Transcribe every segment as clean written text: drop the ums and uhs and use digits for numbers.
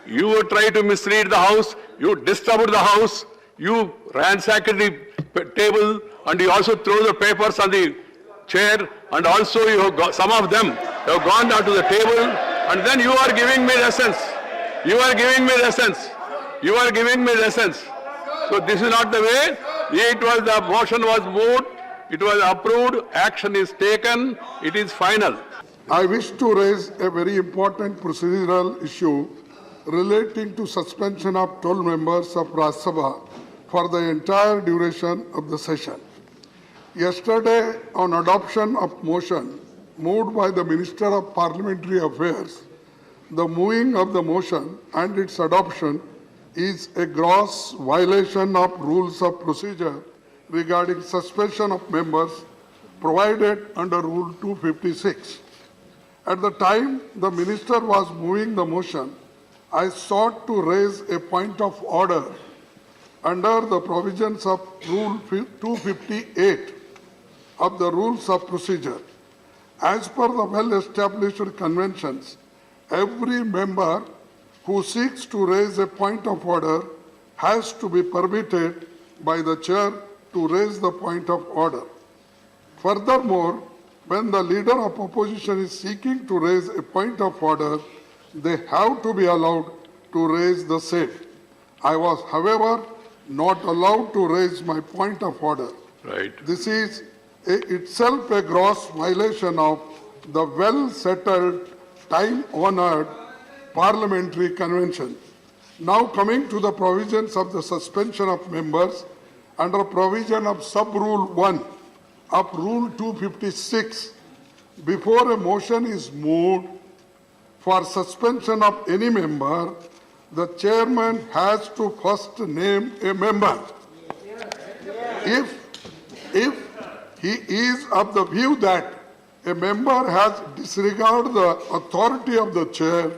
You try to mislead the house, you disturbed the house, you ransacked the table, and you also threw the papers on the chair, and also you have some of them have gone down to the table, and then you are giving me lessons. You are giving me lessons. You are giving me lessons. So this is not the way. It was, the motion was moved, it was approved, action is taken, it is final. I wish to raise a very important procedural issue relating to suspension of 12 members of Rajya Sabha for the entire duration of the session. Yesterday, on adoption of motion moved by the Minister of Parliamentary Affairs, the moving of the motion and its adoption is a gross violation of rules of procedure regarding suspension of members provided under Rule 256. At the time the Minister was moving the motion, I sought to raise a point of order under the provisions of Rule 258 of the Rules of Procedure. As per the well-established conventions, every member who seeks to raise a point of order has to be permitted by the chair to raise the point of order. Furthermore, when the leader of opposition is seeking to raise a point of order, they have to be allowed to raise the same. I was, however, not allowed to raise my point of order. Right. This is itself a gross violation of the well-settled, time-honored parliamentary convention. Now coming to the provisions of the suspension of members under provision of sub-rule 1 of Rule 256, before a motion is moved for suspension of any member, the chairman has to first name a member. If he is of the view that a member has disregarded the authority of the chair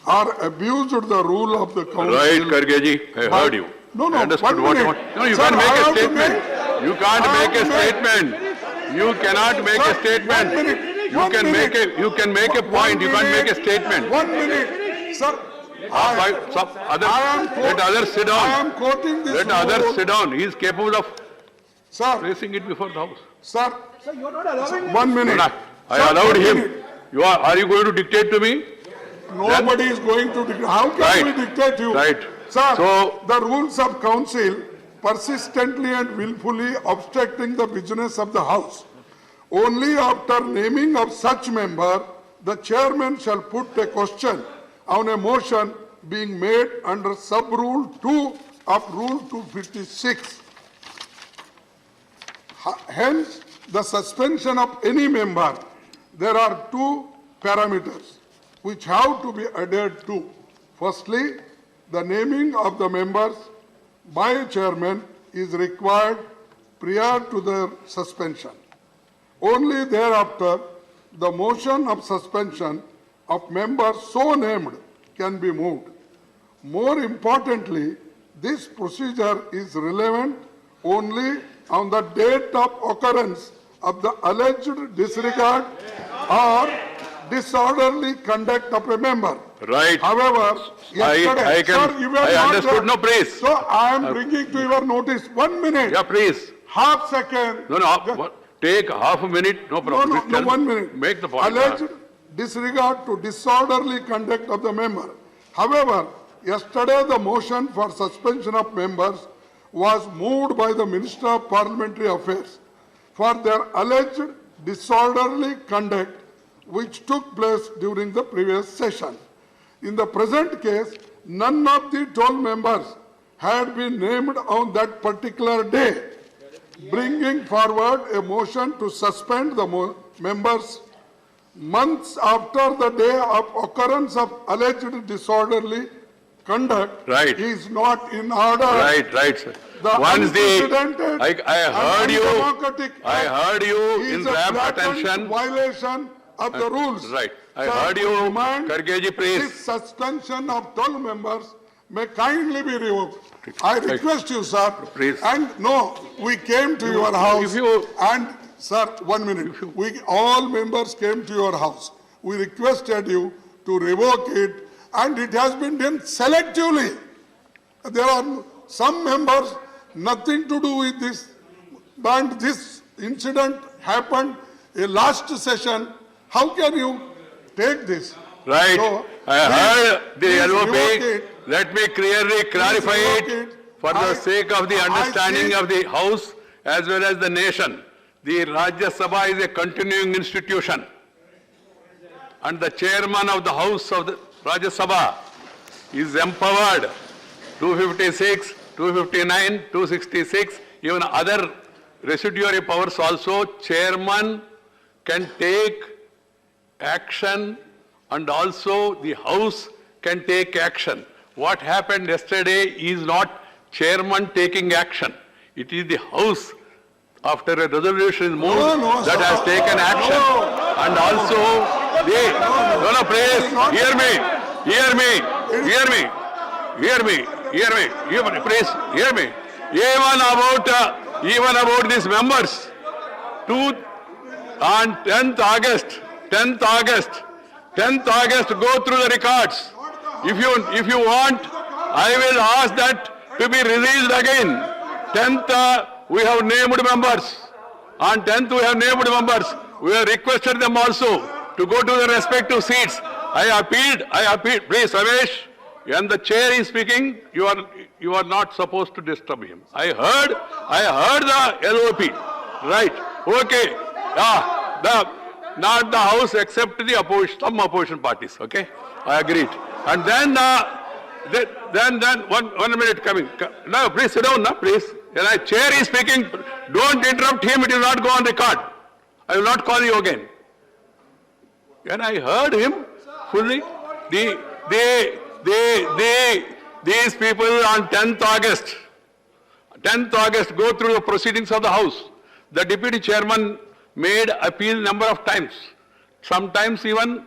or abused the rule of the council. Right, Kargeji, I heard you. No, I understood what you want. No, you can't make a statement. You can't make a statement. You cannot make a statement. You can make a point. You can't make a statement. 1 minute, sir. Let others sit I down. am quoting this. Let others rule. sit down. He is capable of Sir, placing it before the house. sir, You're not allowing 1 minute. I Sir, allowed 1 him. minute. Are you going to dictate to me? Nobody is going to dictate. How can Right. we dictate you? Right. Sir, So- the rules of council persistently and willfully obstructing the business of the house. Only after naming of such member, the chairman shall put a question on a motion being made under sub-rule 2 of Rule 256. Hence, the suspension of any member, there are two parameters which have to be adhered to. Firstly, the naming of the members by a chairman is required prior to their suspension. Only thereafter, the motion of suspension of members so named can be moved. More importantly, this procedure is relevant only on the date of occurrence of the alleged disregard or disorderly conduct of a member. Right. However, yesterday, can- you were I not understood. there. No, please. So I am bringing to your notice 1 minute, Yeah, please. half second. No. Take half a minute. No No, problem. no, Please no, tell 1 me. minute. Make the point. Alleged disregard to disorderly conduct of the member. However, yesterday the motion for suspension of members was moved by the Minister of Parliamentary Affairs for their alleged disorderly conduct which took place during the previous session. In the present case, none of the 12 members had been named on that particular day, bringing forward a motion to suspend the members months after the day of occurrence of alleged disorderly conduct. Right. Is not in order. Right, sir. The Once unprecedented I heard and you. undemocratic I heard you is in a rapt blatant attention. violation of the rules. Right. I Sir, heard you. I demand Kargeji, please. This suspension of 12 members may kindly be revoked. I request you, sir. Please. And no, we came to your house. if you- And, sir, 1 minute. We all members came to your house. We requested you to revoke it and it has been done selectively. There are some members, nothing to do with this, and this incident happened in last session. How can you take this? Right. So, I heard the please LOP. revoke it. Let me clearly clarify revoke it it. for the sake of the I understanding see- of the House as well as the nation. The Rajya Sabha is a continuing institution. And the chairman of the House of the Rajya Sabha is empowered 256, 259, 266, even other residuary powers also. Chairman can take action and also the House can take action. What happened yesterday is not chairman taking action. It is the House, after a resolution is moved, No, that has sir. taken action. And also, no, please, hear me, hear me, hear me, hear me, hear me, please, hear me. Even about these members, on 10th August, 10th August, go through the records. If you want, I will ask that to be released again. 10th, we have named members. On 10th, we have named members. We have requested them also to go to the respective seats. I appealed. Please, Ramesh, when the chair is speaking, you are not supposed to disturb him. I heard the LOP. Right. Okay. Not the House except the opposition, some opposition parties. Okay. I agreed. And then one minute coming. No, please sit down, no, please. When a chair is speaking, don't interrupt him, it will not go on record. I will not call you again. When I heard him fully, these people on 10th August go through the proceedings of the House. The deputy chairman made appeal number of times. Sometimes even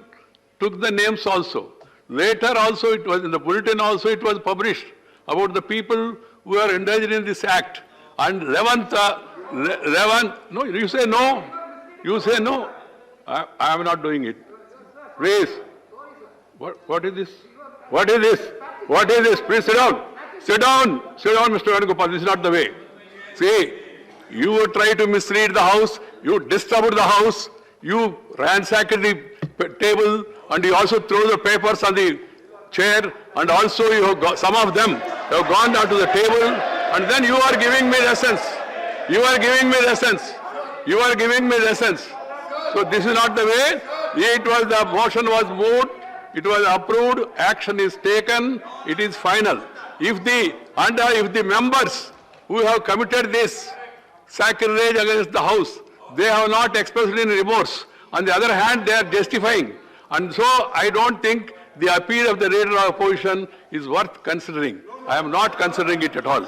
took the names also. Later also it was in the bulletin also it was published about the people who are engaged in this act. And 11th, no, you say no. You say no. I am not doing it. Please. What is this? What is this? What is this? Please sit down. Sit down. Sit down, Mr. Venugopal. This is not the way. See, you try to mislead the House. You disturbed the House. You ransacked the table and you also throw the papers on the chair and also you have got, some of them have gone down to the table and then you are giving me lessons. You are giving me lessons. You are giving me lessons. So this is not the way. The motion was moved. It was approved. Action is taken. It is final. If the members who have committed this sacrilege against the House, they have not expressed any remorse. On the other hand, they are justifying. And so I don't think the appeal of the leader of opposition is worth considering. I am not considering it at all.